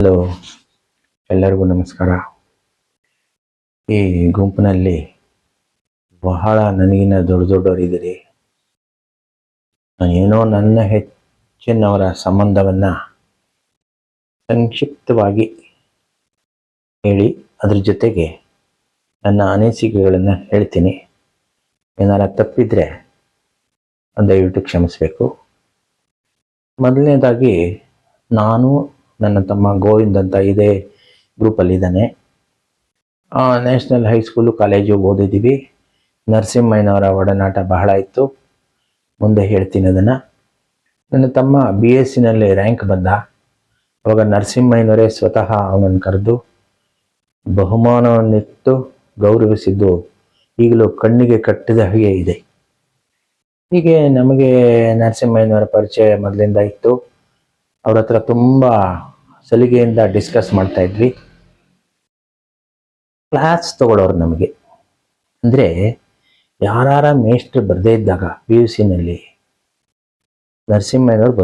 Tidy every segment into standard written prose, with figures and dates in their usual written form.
Hello, ಎಲ್ಲರಿಗೂ ನಮಸ್ಕಾರ. ಈ ಗುಂಪಿನಲ್ಲಿ ಬಹಳ ನನಗಿನ್ನ ದೊಡ್ಡವರಿದ್ದೀರಿ. ಏನೋ ನನ್ನ ಹೆಚ್ಚಿನವರ ಸಂಬಂಧವನ್ನು ಸಂಕ್ಷಿಪ್ತವಾಗಿ ಹೇಳಿ ಅದ್ರ ಜೊತೆಗೆ ನನ್ನ ಅನಿಸಿಕೆಗಳನ್ನು ಹೇಳ್ತೀನಿ. ಏನಾರ ತಪ್ಪಿದರೆ ದಯವಿಟ್ಟು ಕ್ಷಮಿಸಬೇಕು. ಮೊದಲನೇದಾಗಿ, ನಾನು ನನ್ನ ತಮ್ಮ ಗೋವಿಂದ್ ಅಂತ ಇದೇ ಗ್ರೂಪಲ್ಲಿದ್ದಾನೆ. ನ್ಯಾಷನಲ್ ಹೈಸ್ಕೂಲು ಕಾಲೇಜು ಓದಿದ್ದೀವಿ. ನರಸಿಂಹಯ್ಯನವರ ಒಡನಾಟ ಬಹಳ ಇತ್ತು, ಮುಂದೆ ಹೇಳ್ತೀನಿ ಅದನ್ನು. ನನ್ನ ತಮ್ಮ BScನಲ್ಲಿ ರ್ಯಾಂಕ್ ಬಂದ. ಅವಾಗ ನರಸಿಂಹಯ್ಯನವರೇ ಸ್ವತಃ ಅವನನ್ನು ಕರೆದು ಬಹುಮಾನವನ್ನಿತ್ತು ಗೌರವಿಸಿದ್ದು ಈಗಲೂ ಕಣ್ಣಿಗೆ ಕಟ್ಟಿದ ಹಾಗೆ ಇದೆ. ಹೀಗೆ ನಮಗೆ ನರಸಿಂಹಯ್ಯನವರ ಪರಿಚಯ ಮೊದಲಿಂದ ಇತ್ತು. ಅವ್ರ ಹತ್ರ ತುಂಬ ಸಲಿಗೆಯಿಂದ ಡಿಸ್ಕಸ್ ಮಾಡ್ತಾ ಇದ್ವಿ. ಕ್ಲಾಸ್ ತಗೊಳ್ಳೋರು ನಮಗೆ ಅಂದರೆ, ಯಾರ ಮೇಷ್ಟ್ರು ಬರದೇ ಇದ್ದಾಗ PUCನಲ್ಲಿ ನರಸಿಂಹಯ್ಯನವ್ರು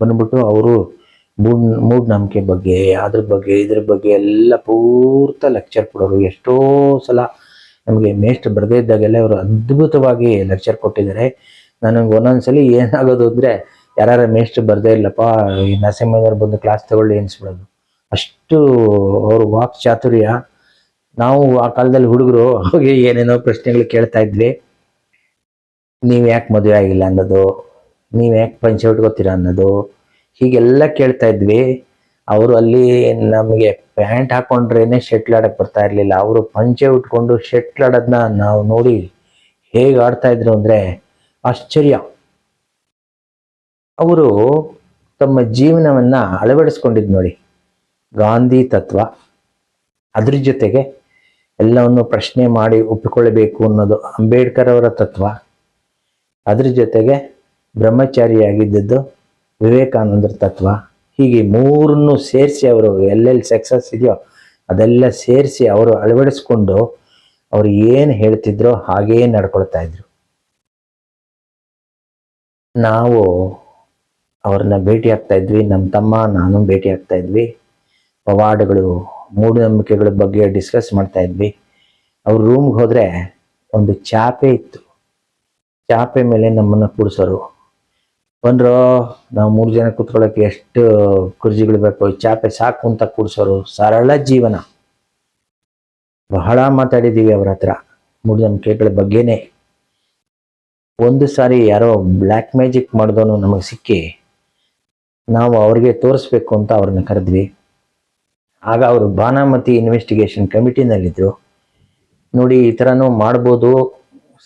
ಬಂದ್ಬಿಟ್ಟು ಅವರು ಮೂಢನಂಬಿಕೆ ಬಗ್ಗೆ, ಇದ್ರ ಬಗ್ಗೆ ಎಲ್ಲ ಪೂರ್ತಿ ಲೆಕ್ಚರ್ ಕೊಡೋರು. ಎಷ್ಟೋ ಸಲ ನಮಗೆ ಮೇಷ್ಟ್ರು ಬರದೇ ಇದ್ದಾಗೆಲ್ಲ ಅವರು ಅದ್ಭುತವಾಗಿ ಲೆಕ್ಚರ್ ಕೊಟ್ಟಿದ್ದಾರೆ. ನನಗೆ ಒಂದೊಂದ್ಸಲಿ ಏನಾಗೋದು ಅಂದರೆ, ಯಾರು ಮೇಷ್ಟ್ರು ಬರದೇ ಇಲ್ಲಪ್ಪ, ಈ ನರಸಿಂಹಯ್ಯನವ್ರು ಬಂದು ಕ್ಲಾಸ್ ತಗೊಳ್ಳಿ ಅನಿಸ್ಬಿಡೋದು. ಅಷ್ಟು ಅವರು ವಾಕ್ ಚಾತುರ್ಯ. ನಾವು ಆ ಕಾಲದಲ್ಲಿ ಹುಡುಗರು ಹೋಗಿ ಏನೇನೋ ಪ್ರಶ್ನೆಗಳು ಕೇಳ್ತಾ ಇದ್ವಿ. ನೀವು ಯಾಕೆ ಮದುವೆ ಆಗಿಲ್ಲ ಅನ್ನೋದು, ನೀವು ಯಾಕೆ ಪಂಚೆ ಉಟ್ಕೋತೀರಾ ಅನ್ನೋದು, ಹೀಗೆಲ್ಲ ಕೇಳ್ತಾ ಇದ್ವಿ. ಅವರು ಅಲ್ಲಿ ನಮಗೆ ಪ್ಯಾಂಟ್ ಹಾಕೊಂಡ್ರೇನೆ ಶೆಟ್ಲ್ ಆಡಕ್ಕೆ ಬರ್ತಾ ಇರಲಿಲ್ಲ. ಅವರು ಪಂಚೆ ಉಟ್ಕೊಂಡು ಶೆಟ್ಲ್ ಆಡೋದನ್ನ ನಾವು ನೋಡಿ ಹೇಗೆ ಆಡ್ತಾ ಇದ್ರು ಅಂದರೆ ಆಶ್ಚರ್ಯ. ಅವರು ತಮ್ಮ ಜೀವನವನ್ನು ಅಳವಡಿಸ್ಕೊಂಡಿದ್ದು ನೋಡಿ, ಗಾಂಧಿ ತತ್ವ, ಅದ್ರ ಜೊತೆಗೆ ಎಲ್ಲವನ್ನು ಪ್ರಶ್ನೆ ಮಾಡಿ ಒಪ್ಪಿಕೊಳ್ಳಬೇಕು ಅನ್ನೋದು ಅಂಬೇಡ್ಕರ್ ಅವರ ತತ್ವ, ಅದ್ರ ಜೊತೆಗೆ ಬ್ರಹ್ಮಚಾರಿಯಾಗಿದ್ದದ್ದು ವಿವೇಕಾನಂದರ ತತ್ವ. ಹೀಗೆ ಮೂರನ್ನು ಸೇರಿಸಿ ಅವರು ಎಲ್ಲೆಲ್ಲಿ ಸಕ್ಸಸ್ ಇದೆಯೋ ಅದೆಲ್ಲ ಸೇರಿಸಿ ಅವರು ಅಳವಡಿಸ್ಕೊಂಡು ಅವರು ಏನು ಹೇಳ್ತಿದ್ರೋ ಹಾಗೇ ನಡ್ಕೊಳ್ತಾ ಇದ್ರು. ನಾವು ಅವ್ರನ್ನ ಭೇಟಿ ಆಗ್ತಾ ಇದ್ವಿ, ನಮ್ಮ ತಮ್ಮ ನಾನು ಭೇಟಿ ಆಗ್ತಾ ಇದ್ವಿ. ಪವಾಡಗಳು, ಮೂಢನಂಬಿಕೆಗಳ ಬಗ್ಗೆ ಡಿಸ್ಕಸ್ ಮಾಡ್ತಾ ಇದ್ವಿ. ಅವ್ರ ರೂಮ್ಗೆ ಹೋದರೆ ಒಂದು ಚಾಪೆ ಇತ್ತು. ಚಾಪೆ ಮೇಲೆ ನಮ್ಮನ್ನು ಕೂಡಿಸೋರು. ಬಂದ್ರೋ, ನಾವು 3 ಜನ ಕೂತ್ಕೊಳ್ಳೋಕ್ಕೆ ಎಷ್ಟು ಕುರ್ಜಿಗಳು ಬೇಕು, ಚಾಪೆ ಸಾಕು ಅಂತ ಕೂಡಿಸೋರು. ಸರಳ ಜೀವನ. ಬಹಳ ಮಾತಾಡಿದ್ದೀವಿ ಅವ್ರ ಹತ್ರ ಮೂಢನಂಬಿಕೆಗಳ ಬಗ್ಗೆನೇ. ಒಂದು ಸಾರಿ ಯಾರೋ ಬ್ಲ್ಯಾಕ್ ಮ್ಯಾಜಿಕ್ ಮಾಡಿದವನು ನಮಗೆ ಸಿಕ್ಕಿ, ನಾವು ಅವ್ರಿಗೆ ತೋರಿಸ್ಬೇಕು ಅಂತ ಅವ್ರನ್ನ ಕರೆದ್ವಿ. ಆಗ ಅವರು ಬಾನಾಮತಿ ಇನ್ವೆಸ್ಟಿಗೇಷನ್ ಕಮಿಟಿನಲ್ಲಿದ್ದರು. ನೋಡಿ, ಈ ಥರನೂ ಮಾಡ್ಬೋದು,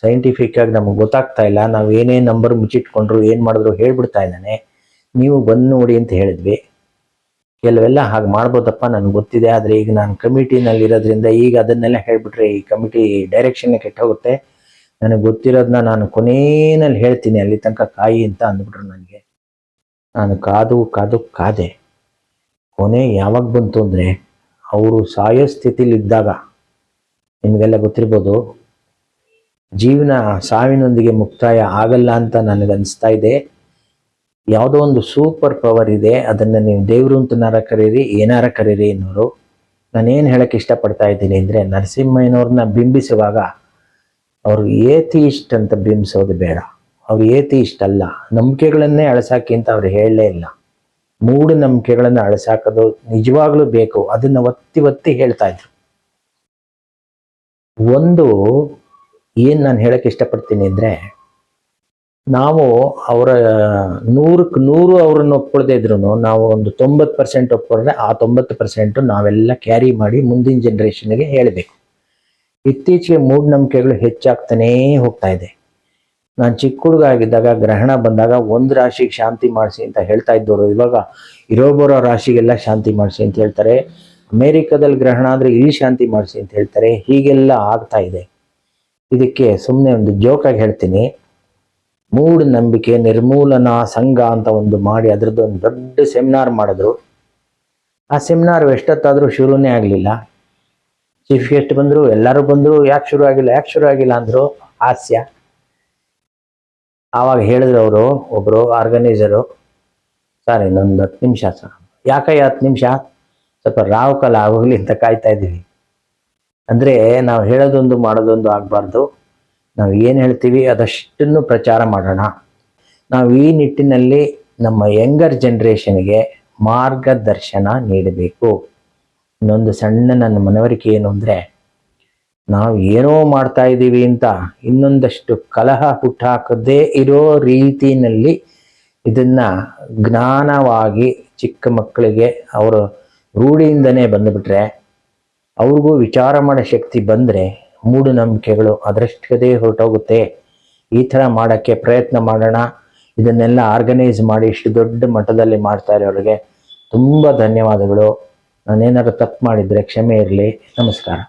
ಸೈಂಟಿಫಿಕ್ ಆಗಿ ನಮಗೆ ಗೊತ್ತಾಗ್ತಾ ಇಲ್ಲ, ನಾವು ಏನೇ ನಂಬರ್ ಮುಚ್ಚಿಟ್ಕೊಂಡ್ರು ಏನು ಮಾಡಿದ್ರು ಹೇಳ್ಬಿಡ್ತಾ ಇದ್ದಾನೆ, ನೀವು ಬಂದು ನೋಡಿ ಅಂತ ಹೇಳಿದ್ವಿ. ಕೆಲವೆಲ್ಲ ಹಾಗೆ ಮಾಡ್ಬೋದಪ್ಪ, ನನಗೆ ಗೊತ್ತಿದೆ, ಆದರೆ ಈಗ ನಾನು ಕಮಿಟಿನಲ್ಲಿರೋದ್ರಿಂದ ಈಗ ಅದನ್ನೆಲ್ಲ ಹೇಳಿಬಿಟ್ರೆ ಈ ಕಮಿಟಿ ಡೈರೆಕ್ಷನ್ನೇ ಕೆಟ್ಟೋಗುತ್ತೆ. ನನಗೆ ಗೊತ್ತಿರೋದನ್ನ ನಾನು ಕೊನೆಯಲ್ಲಿ ಹೇಳ್ತೀನಿ, ಅಲ್ಲಿ ತನಕ ಕಾಯಿ ಅಂತ ಅಂದ್ಬಿಟ್ರು ನನಗೆ. ನಾನು ಕಾದೆ. ಕೊನೆ ಯಾವಾಗ ಬಂತು ಅಂದರೆ, ಅವರು ಸಾಯೋ ಸ್ಥಿತಿಲಿದ್ದಾಗ. ನಿಮಗೆಲ್ಲ ಗೊತ್ತಿರ್ಬೋದು, ಜೀವನ ಸಾವಿನೊಂದಿಗೆ ಮುಕ್ತಾಯ ಆಗಲ್ಲ ಅಂತ ನನಗನ್ನಿಸ್ತಾ ಇದೆ. ಯಾವುದೋ ಒಂದು ಸೂಪರ್ ಪವರ್ ಇದೆ, ಅದನ್ನು ನೀವು ದೇವರು ಅಂತನಾರ ಕರೀರಿ, ಏನಾರ ಕರೀರಿ ಅನ್ನೋರು. ನಾನೇನು ಹೇಳೋಕ್ಕೆ ಇಷ್ಟಪಡ್ತಾ ಇದ್ದೀನಿ ಅಂದರೆ, ನರಸಿಂಹಯ್ಯನವ್ರನ್ನ ಬಿಂಬಿಸುವಾಗ ಅವರು ಏಥಿಯಿಸ್ಟ್ ಅಂತ ಬಿಂಬಿಸೋದು ಬೇಡ. ಅವ್ರು ಏಥಿಯಿಸ್ಟ್ ಅಲ್ಲ, ನಂಬಿಕೆಗಳನ್ನೇ ಅಳಸಾಕಿ ಅಂತ ಅವ್ರು ಹೇಳಲೇ ಇಲ್ಲ. ಮೂಢನಂಬಿಕೆಗಳನ್ನು ಅಳಸಾಕೋದು ನಿಜವಾಗ್ಲೂ ಬೇಕು, ಅದನ್ನು ಒತ್ತಿ ಹೇಳ್ತಾ ಇದ್ರು. ಒಂದು ಏನು ನಾನು ಹೇಳಕ್ಕೆ ಇಷ್ಟಪಡ್ತೀನಿ ಅಂದರೆ, ನಾವು ಅವರ 100ಕ್ಕೆ 100 ಅವರನ್ನು ಒಪ್ಕೊಳ್ದೇ ಇದ್ರು ನಾವು ಒಂದು 90% ಒಪ್ಕೊಂಡ್ರೆ ಆ 90% ನಾವೆಲ್ಲ ಕ್ಯಾರಿ ಮಾಡಿ ಮುಂದಿನ ಜನ್ರೇಷನ್ಗೆ ಹೇಳಬೇಕು. ಇತ್ತೀಚೆಗೆ ಮೂಢನಂಬಿಕೆಗಳು ಹೆಚ್ಚಾಗ್ತಾನೇ ಹೋಗ್ತಾ ಇದೆ. ನಾನು ಚಿಕ್ಕ ಹುಡುಗ ಆಗಿದ್ದಾಗ ಗ್ರಹಣ ಬಂದಾಗ ಒಂದು ರಾಶಿಗೆ ಶಾಂತಿ ಮಾಡಿಸಿ ಅಂತ ಹೇಳ್ತಾ ಇದ್ದವರು ಇವಾಗ ಇರೋಬರೋ ರಾಶಿಗೆಲ್ಲ ಶಾಂತಿ ಮಾಡಿಸಿ ಅಂತ ಹೇಳ್ತಾರೆ. ಅಮೇರಿಕಾದಲ್ಲಿ ಗ್ರಹಣ ಆದರೆ ಇಲ್ಲಿ ಶಾಂತಿ ಮಾಡಿಸಿ ಅಂತ ಹೇಳ್ತಾರೆ. ಹೀಗೆಲ್ಲ ಆಗ್ತಾ ಇದೆ. ಇದಕ್ಕೆ ಸುಮ್ಮನೆ ಒಂದು ಜೋಕಾಗಿ ಹೇಳ್ತೀನಿ, ಮೂಢನಂಬಿಕೆ ನಿರ್ಮೂಲನಾ ಸಂಘ ಅಂತ ಒಂದು ಮಾಡಿ ಅದರದ್ದು ಒಂದು ದೊಡ್ಡ ಸೆಮಿನಾರ್ ಮಾಡಿದ್ರು. ಆ ಸೆಮಿನಾರ್ ಎಷ್ಟೊತ್ತಾದರೂ ಶುರುನೇ ಆಗಲಿಲ್ಲ. ಚೀಫ್ ಗೆಸ್ಟ್ ಬಂದರು, ಎಲ್ಲರೂ ಬಂದರು, ಯಾಕೆ ಶುರು ಆಗಿಲ್ಲ ಅಂದರು. ಹಾಸ್ಯ. ಆವಾಗ ಹೇಳಿದ್ರು ಅವರು, ಒಬ್ಬರು ಆರ್ಗನೈಸರು, ಸರ್ ಇನ್ನೊಂದು 10 ನಿಮಿಷ ಸರ್, ಯಾಕಯ್ಯ 10 ನಿಮಿಷ, ಸ್ವಲ್ಪ ರಾವ್ ಕಾಲ ಆಗೋಗ್ಲಿ ಅಂತ ಕಾಯ್ತಾ ಇದ್ದೀವಿ. ಅಂದರೆ ನಾವು ಹೇಳೋದೊಂದು ಮಾಡೋದೊಂದು ಆಗಬಾರ್ದು. ನಾವು ಏನು ಹೇಳ್ತೀವಿ ಅದಷ್ಟನ್ನು ಪ್ರಚಾರ ಮಾಡೋಣ. ನಾವು ಈ ನಿಟ್ಟಿನಲ್ಲಿ ನಮ್ಮ ಯಂಗರ್ ಜನ್ರೇಷನ್ಗೆ ಮಾರ್ಗದರ್ಶನ ನೀಡಬೇಕು. ಇನ್ನೊಂದು ಸಣ್ಣ ನನ್ನ ಮನವರಿಕೆ ಏನು ಅಂದರೆ, ನಾವು ಏನೋ ಮಾಡ್ತಾ ಇದ್ದೀವಿ ಅಂತ ಇನ್ನೊಂದಷ್ಟು ಕಲಹ ಹುಟ್ಟಾಕದೇ ಇರೋ ರೀತಿಯಲ್ಲಿ ಇದನ್ನು ಜ್ಞಾನವಾಗಿ ಚಿಕ್ಕ ಮಕ್ಕಳಿಗೆ ಅವರ ರೂಢಿಯಿಂದನೇ ಬಂದುಬಿಟ್ರೆ, ಅವ್ರಿಗೂ ವಿಚಾರ ಮಾಡೋ ಶಕ್ತಿ ಬಂದರೆ ಮೂಢನಂಬಿಕೆಗಳು ಅದರಷ್ಟೇ ಹೊರಟೋಗುತ್ತೆ. ಈ ಥರ ಮಾಡೋಕ್ಕೆ ಪ್ರಯತ್ನ ಮಾಡೋಣ. ಇದನ್ನೆಲ್ಲ ಆರ್ಗನೈಸ್ ಮಾಡಿ ಇಷ್ಟು ದೊಡ್ಡ ಮಟ್ಟದಲ್ಲಿ ಮಾಡ್ತಾ ಇರೋರಿಗೆ ತುಂಬ ಧನ್ಯವಾದಗಳು. ನಾನೇನಾದ್ರು ತಪ್ಪು ಮಾಡಿದರೆ ಕ್ಷಮೆ ಇರಲಿ. ನಮಸ್ಕಾರ.